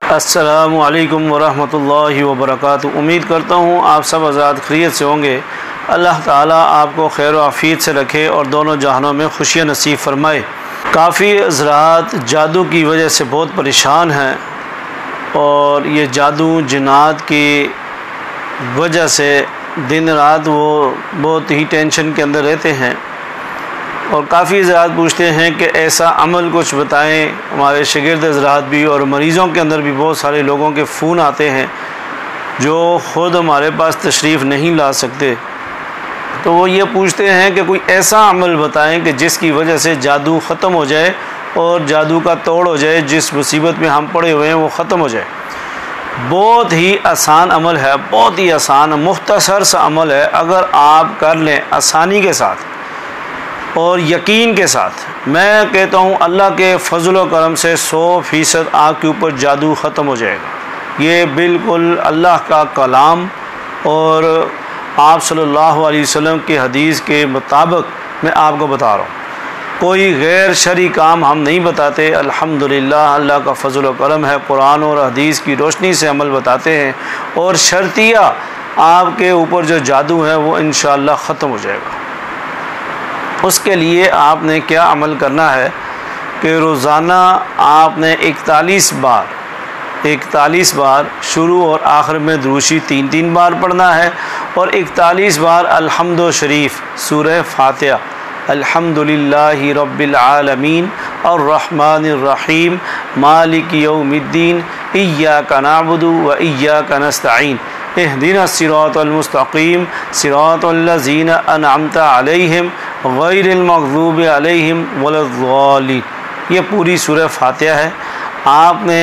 अस्सलामु अलैकुम वरहमतुल्लाहि वबरकातुहू। उम्मीद करता हूँ आप सब आज़ाद खैरियत से होंगे। अल्लाह ताला आपको खैर व आफ़ियत से रखे और दोनों जहानों में खुशियाँ नसीब फरमाए। काफ़ी हज़रात जादू की वजह से बहुत परेशान हैं और ये जादू जिन्नात की वजह से दिन रात वो बहुत ही टेंशन के अंदर रहते हैं। और काफ़ी हज़रात पूछते हैं कि ऐसा अमल कुछ बताएं। हमारे शागिर्द हज़रात भी और मरीज़ों के अंदर भी बहुत सारे लोगों के फ़ोन आते हैं जो ख़ुद हमारे पास तशरीफ़ नहीं ला सकते, तो वो ये पूछते हैं कि कोई ऐसा अमल बताएं कि जिसकी वजह से जादू ख़त्म हो जाए और जादू का तोड़ हो जाए, जिस मुसीबत में हम पड़े हुए हैं वो ख़त्म हो जाए। बहुत ही आसान अमल है, बहुत ही आसान मुख्तसर सा अमल है। अगर आप कर लें आसानी के साथ और यकीन के साथ, मैं कहता हूँ अल्लाह के फजल व करम से 100% आपके ऊपर जादू ख़त्म हो जाएगा। ये बिल्कुल अल्लाह का कलाम और आप सल्लल्लाहु अलैहि वसल्लम की हदीस के मुताबिक मैं आपको बता रहा हूँ। कोई गैर शरई काम हम नहीं बताते। अल्हम्दुलिल्लाह अल्लाह का फजल व करम है, कुरान और हदीस की रोशनी से अमल बताते हैं और शर्तिया आपके ऊपर जो जादू है वो इंशाअल्लाह ख़त्म हो जाएगा। उसके लिए आपने क्या अमल करना है कि रोज़ाना आपने 41 बार शुरू और आखिर में दुरूशी 3 बार पढ़ना है और 41 बार अल्हम्दु शरीफ सूरह फातिहा अल्हम्दुलिल्लाहि रब्बिल आलमीन अर्रहमानिर रहीम मालिक यौमिद्दीन इय्याका नअबुदु व इय्याका नस्तईन इहदिना सिरातल मुस्तकीम सिरातल लज़ीना अनअमता अलैहिम गैरिल मग़ज़ूबि अलैहिम वलद्दालिन। ये पूरी सूरह फातिहा है। आपने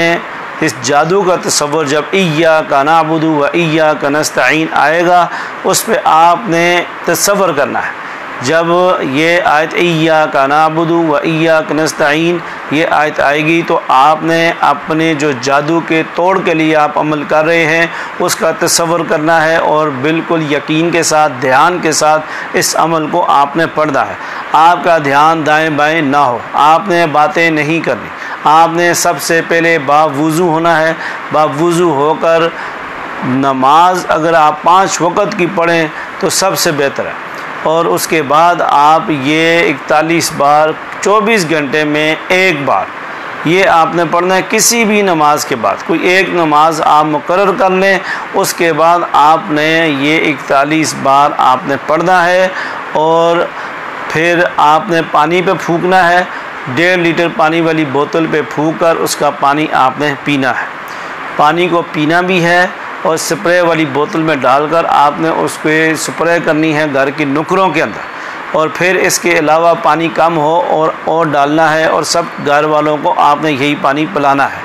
इस जादू का तसव्वुर जब इय्याका नअबुदु व इय्याका नस्तईन आएगा उस पर आपने तसव्वुर करना है। जब ये आयत इय्याका नअबुदु व इय्याका नस्तईन ये आयत आएगी तो आपने अपने जो जादू के तोड़ के लिए आप अमल कर रहे हैं उसका तसव्वुर करना है और बिल्कुल यकीन के साथ, ध्यान के साथ इस अमल को आपने पढ़ना है। आपका ध्यान दाएं बाएं ना हो, आपने बातें नहीं करनी। आपने सबसे पहले बावुज़ू होना है। बावुज़ू होकर नमाज अगर आप 5 वक़्त की पढ़ें तो सबसे बेहतर है। और उसके बाद आप ये 41 बार 24 घंटे में 1 बार ये आपने पढ़ना है। किसी भी नमाज के बाद कोई एक नमाज आप मुकर्रर कर लें, उसके बाद आपने ये 41 बार आपने पढ़ना है और फिर आपने पानी पे फूंकना है। 1.5 लीटर पानी वाली बोतल पे फूंक कर उसका पानी आपने पीना है। पानी को पीना भी है और स्प्रे वाली बोतल में डालकर आपने उसको स्प्रे करनी है घर की नुकरों के अंदर। और फिर इसके अलावा पानी कम हो और डालना है और सब घर वालों को आपने यही पानी पिलाना है।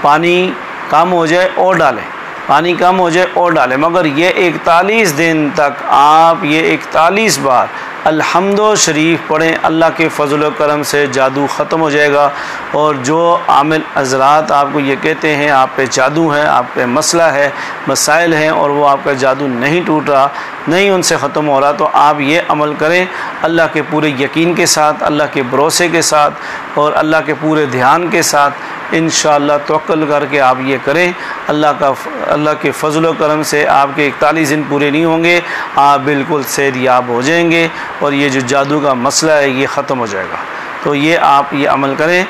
पानी कम हो जाए और डालें, पानी कम हो जाए और डालें, मगर ये 41 दिन तक आप ये 41 बार अल्हम्दु शरीफ पढ़ें। अल्लाह के फजल व करम से जादू ख़त्म हो जाएगा। और जो आमिल हज़रात आपको ये कहते हैं आप पे जादू है, आप पे मसला है, मसाइल हैं और वो आपका जादू नहीं टूट रहा, नहीं उनसे ख़त्म हो रहा, तो आप ये अमल करें अल्लाह के पूरे यकीन के साथ, अल्लाह के भरोसे के साथ और अल्लाह के पूरे ध्यान के साथ। इंशाअल्लाह तवक्कुल करके आप ये करें। अल्लाह के फजल व करम से आपके 41 दिन पूरे नहीं होंगे, आप बिल्कुल सेहतयाब हो जाएंगे और ये जो जादू का मसला है ये ख़त्म हो जाएगा। तो ये आप ये अमल करें।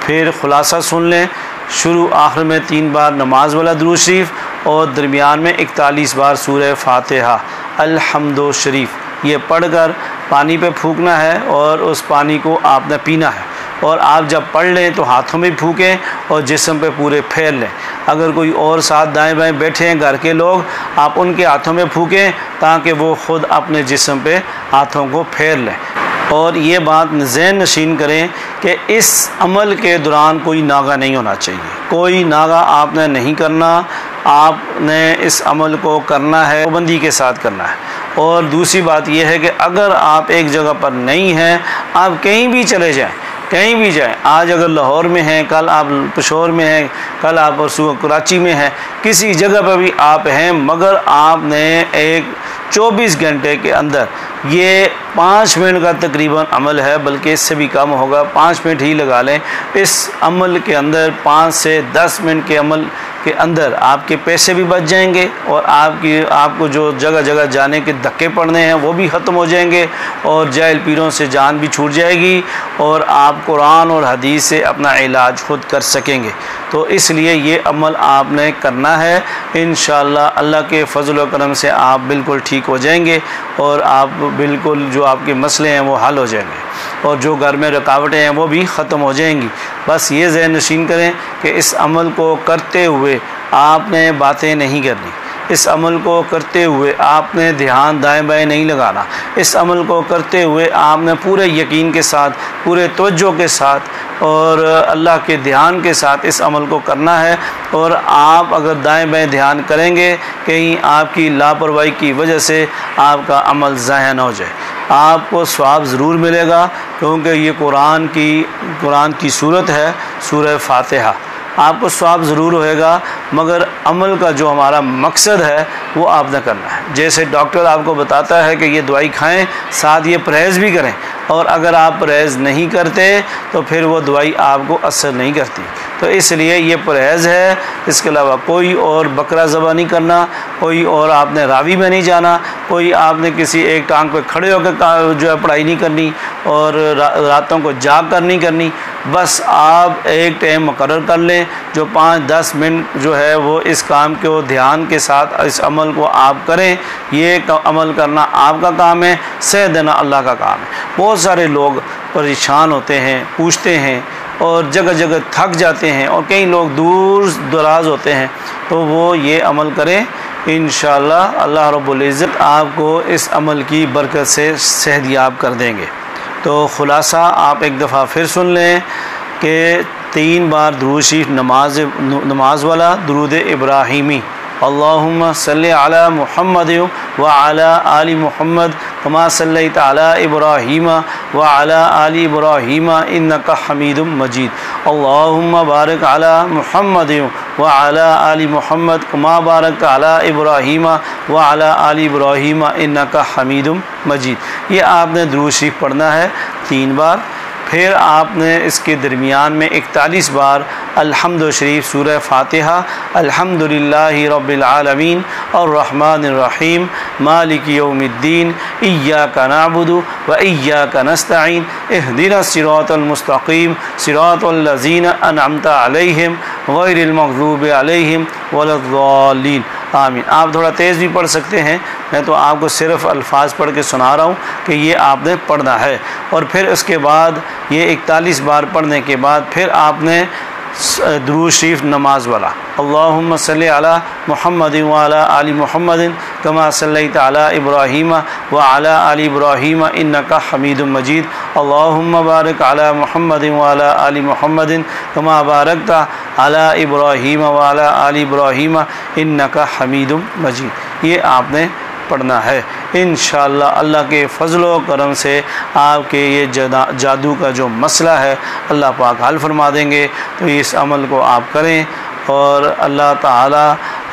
फिर ख़ुलासा सुन लें। शुरू आखिर में 3 बार नमाज वाला दुरूद शरीफ और दरमियान में 41 बार सूरह फातिहा अल्हम्दु शरीफ ये पढ़कर पानी पे फूंकना है और उस पानी को आपने पीना है। और आप जब पढ़ लें तो हाथों में फूकें और जिस्म पे पूरे फेर लें। अगर कोई और साथ दाएं बाएं बैठे हैं घर के लोग, आप उनके हाथों में फूकें ताकि वो ख़ुद अपने जिस्म पे हाथों को फेर लें। और ये बात ज़हन नशीन करें कि इस अमल के दौरान कोई नागा नहीं होना चाहिए। कोई नागा आपने नहीं करना, आपने इस अमल को करना है पाबंदी के साथ करना है। और दूसरी बात यह है कि अगर आप एक जगह पर नहीं हैं, आप कहीं भी चले जाएं, कहीं भी जाएं, आज अगर लाहौर में हैं, कल आप पेशोर में हैं, कल आप परसों कराची में हैं, किसी जगह पर भी आप हैं, मगर आपने एक 24 घंटे के अंदर। ये 5 मिनट का तकरीबन अमल है, बल्कि इससे भी कम होगा, 5 मिनट ही लगा लें। इस अमल के अंदर 5 से 10 मिनट के अमल के अंदर आपके पैसे भी बच जाएंगे और आपको जो जगह जगह जाने के धक्के पड़ने हैं वो भी ख़त्म हो जाएंगे और जाहिल पीरों से जान भी छूट जाएगी और आप कुरान और हदीस से अपना इलाज खुद कर सकेंगे। तो इसलिए ये अमल आपने करना है। इंशाअल्लाह अल्लाह के फजल व करम से आप बिल्कुल ठीक हो जाएंगे और आप बिल्कुल जो आपके मसले हैं वो हल हो जाएंगे और जो घर में रुकावटें हैं वो भी ख़त्म हो जाएंगी। बस ये ज़हन नशीन करें कि इस अमल को करते हुए आपने बातें नहीं करनी, इस अमल को करते हुए आपने ध्यान दाएं बाएं नहीं लगाना, इस अमल को करते हुए आपने पूरे यकीन के साथ, पूरे तवज्जो के साथ और अल्लाह के ध्यान के साथ इस अमल को करना है। और आप अगर दाएं बाएं ध्यान करेंगे, कहीं आपकी लापरवाही की वजह से आपका अमल ज़ाया न हो जाए, आपको सवाब ज़रूर मिलेगा, क्योंकि ये कुरान की सूरत है, सूरह फातिहा। आपको सवाब ज़रूर होएगा, मगर अमल का जो हमारा मकसद है वो आपने करना है। जैसे डॉक्टर आपको बताता है कि ये दवाई खाएं, साथ ये परहेज़ भी करें, और अगर आप परहेज़ नहीं करते तो फिर वो दवाई आपको असर नहीं करती। तो इसलिए ये परहेज़ है, इसके अलावा कोई और बकरा ज़बा नहीं करना, कोई और आपने रावी में नहीं जाना, कोई आपने किसी एक टांग पे खड़े होकर जो है पढ़ाई नहीं करनी और रातों को जाग कर नहीं करनी। बस आप एक टाइम मुकर्रर कर लें, जो 5-10 मिनट जो है वो इस काम को ध्यान के साथ इस अमल को आप करें। ये अमल करना आपका काम है, सह देना अल्लाह का काम है। बहुत सारे लोग परेशान होते हैं, पूछते हैं और जगह जगह थक जाते हैं, और कई लोग दूर दराज होते हैं, तो वो ये अमल करें। इंशाअल्लाह अल्लाह रब्बुल इज़्ज़त आपको इस अमल की बरकत से सेहतयाब कर देंगे। तो ख़ुलासा आप एक दफ़ा फिर सुन लें कि 3 बार दुरूद शरीफ नमाज वाला दुरूद इब्राहीमी, अल्लाहुम्मा सल्लि अला मुहम्मद व अला आलि मुहम्मद कमा सल्लैता अला इब्राहीम व अला आलि इब्राहीम इन्नका हमीदुम मजीद। अल्लाहुम्मा बारिक अला मुहम्मद व अला आलि मुहम्मद कमा बारकता अला इब्राहीम व अला आलि इब्राहीम इन्नका हमीदुम मजीद। ये आपने दुरूद शरीफ पढ़ना है 3 बार। फिर आपने इसके दरमियान में 41 बार अल्हम्दु शरीफ सूरह फातिहा, अल्हम्दुलिल्लाहि रब्बिल आलमीन अर्रहमानिर रहीम मालिकि यौमिद्दीन इय्याका नअबुदु व इय्याका नस्तईन इहदिनस सिरातल मुस्तकीम सिरातल लज़ीना अनअमता अलैहिम गैरिल मग़ज़ूबि अलैहिम वलद्दाल्लीन आमीन। आप थोड़ा तेज़ भी पढ़ सकते हैं, मैं तो आपको सिर्फ़ अल्फाज पढ़ के सुना रहा हूँ कि ये आपने पढ़ना है। और फिर उसके बाद ये 41 बार पढ़ने के बाद फिर आपने दुरूद शरीफ नमाज वाला, अल्लाहुम्मा सल्लि अला मुहम्मद व अला आलि मुहम्मद कमा सल्लैता अला इब्राहीम व अला आलि इब्राहीम इन्नका हमीदुम मजीद। अल्लाहुम्मा बारिक अला मुहम्मद व अला आलि मुहम्मद कमा बारकता अला इब्राहीम व अला आलि इब्राहीम इन्नका हमीदुम मजीद। ये आपने पढ़ना है। इंशाअल्लाह अल्लाह के फजल व करम से आपके ये जादू का जो मसला है अल्लाह पाक हल फरमा देंगे। तो इस अमल को आप करें और अल्लाह ताला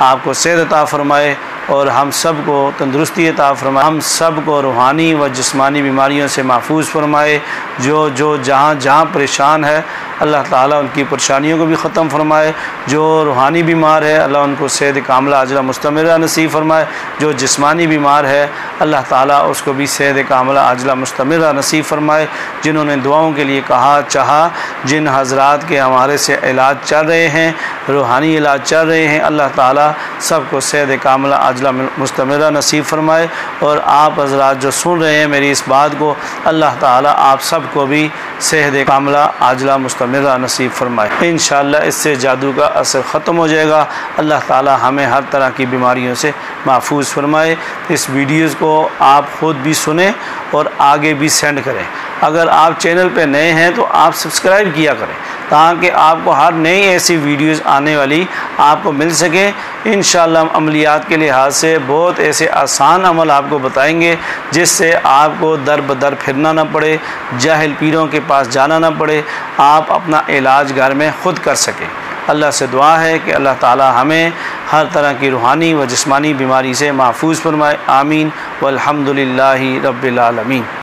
आपको सेहत अता फरमाए और हम सब को तंदुरुस्ती अता फरमाए, हम सब को रूहानी व जिस्मानी बीमारियों से महफूज फरमाए। जो जहाँ परेशान है अल्लाह ताला उनकी परेशानियों को भी ख़त्म फरमाए। जो रूहानी बीमार है अल्लाह उनको सेहत कामिला आजिला मुस्तमिरा नसीब फरमाए। जो जिस्मानी बीमार है अल्लाह ताला उसको भी सेहत कामिला आजिला मुस्तमिरा नसीब फरमाए। जिन्होंने दुआओं के लिए कहा चाहा, जिन हज़रात के हमारे से इलाज चल रहे हैं, रूहानी इलाज चल रहे हैं, अल्लाह ताला सबको सेहत कामिला आजिला मुस्तमिरा नसीब फरमाए। और आप हज़रात जो सुन रहे हैं मेरी इस बात को, अल्लाह ताला आप सबको भी सेहत कामिला आजिला मुस्तमिरा नसीब फरमाए। इंशाअल्लाह इससे जादू का असर ख़त्म हो जाएगा। अल्लाह ताला हमें हर तरह की बीमारियों से महफूज फरमाए। इस वीडियोज़ को आप ख़ुद भी सुने और आगे भी सेंड करें। अगर आप चैनल पे नए हैं तो आप सब्सक्राइब किया करें ताकि आपको हर नई ऐसी वीडियोज़ आने वाली आपको मिल सके। इंशाअल्लाह हम अमलियात के लिहाज से बहुत ऐसे आसान अमल आपको बताएंगे जिससे आपको दर बदर फिरना ना पड़े, जाहिल पीरों के पास जाना ना पड़े, आप अपना इलाज घर में ख़ुद कर सकें। अल्लाह से दुआ है कि अल्लाह ताला हमें हर तरह की रूहानी व जिस्मानी बीमारी से महफूज फरमाए। आमीन वल्हम्दुलिल्लाहि रब्बिल आलमीन।